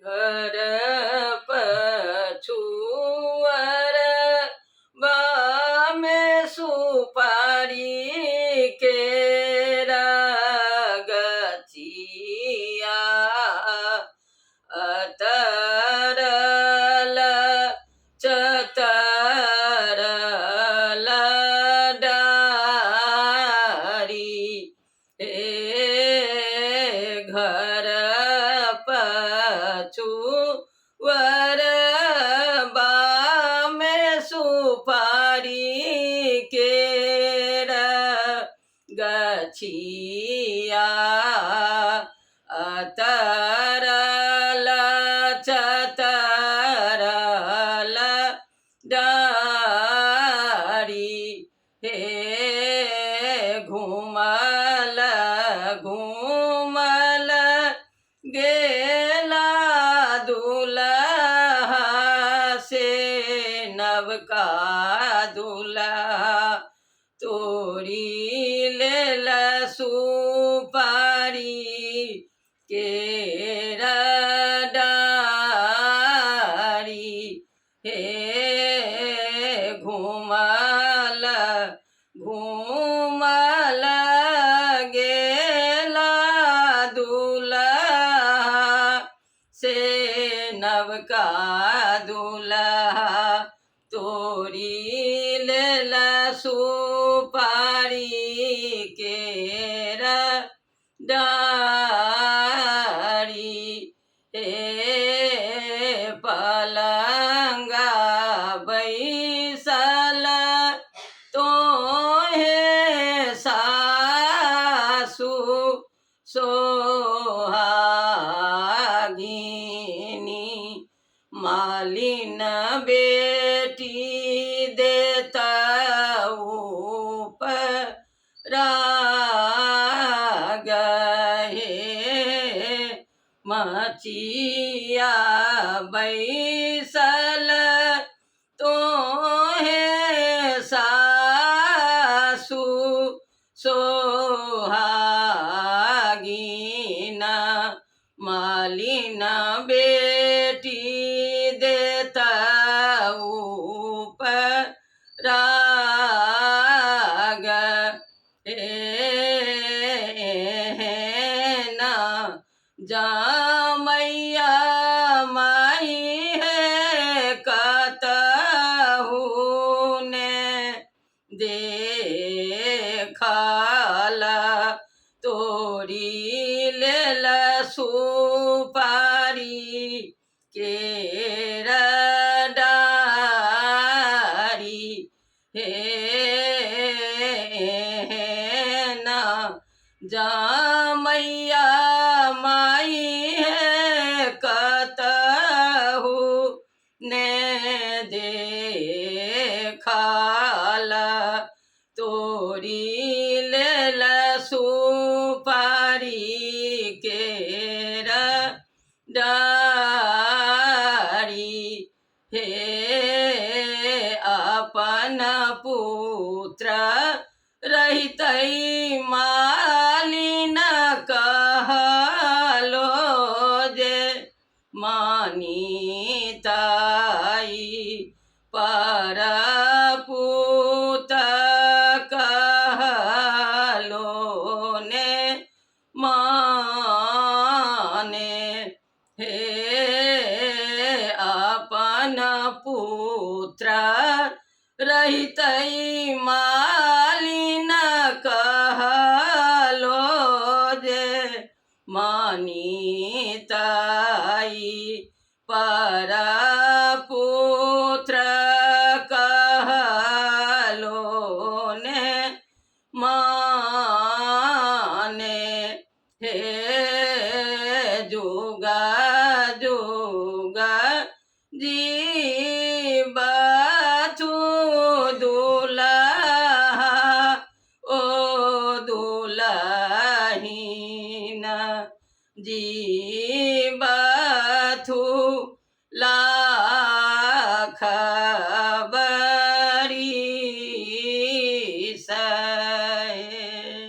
घर पछुअर में सुपारी केरा गछिया अतरल चतरल डारी हे घर पछुअर में सुपारी केरा गछिया अतरल चतरल डारी हे घूमल घूमल गेला दुल्हा से नवका दुल्हा तोरी लेल सुपारी केरा डारी हे घूमल घूमल गेला दुल्हा से नवका दुल्हा तोरी लेल सुपारी केरा डारी हे पलंगा बैसल तोहे सासु सोहागिनी मालिन बेटी देता गहे मचिया बैसल तोहे सासु सोहागिना मालिन बेटी देता उपराग ना जामैया माई है कतहु ने देखला तोरी लेल सुपारी केरा डारी हे ना जामैया माई है कतहु ने देखला तोरी लेल सुपारी केरा डारी हे अपन पुत्र रहितै मालिन कहलो जे मानिताई पर पुत कहलो ने माने हे अपन पुत्र रहितै मालिन कहलो जे मानिताई पर पुत्र कहलो ने माने हे जुगा जुगा जीवथु दुल्हा ओ दुल्हीन जीवा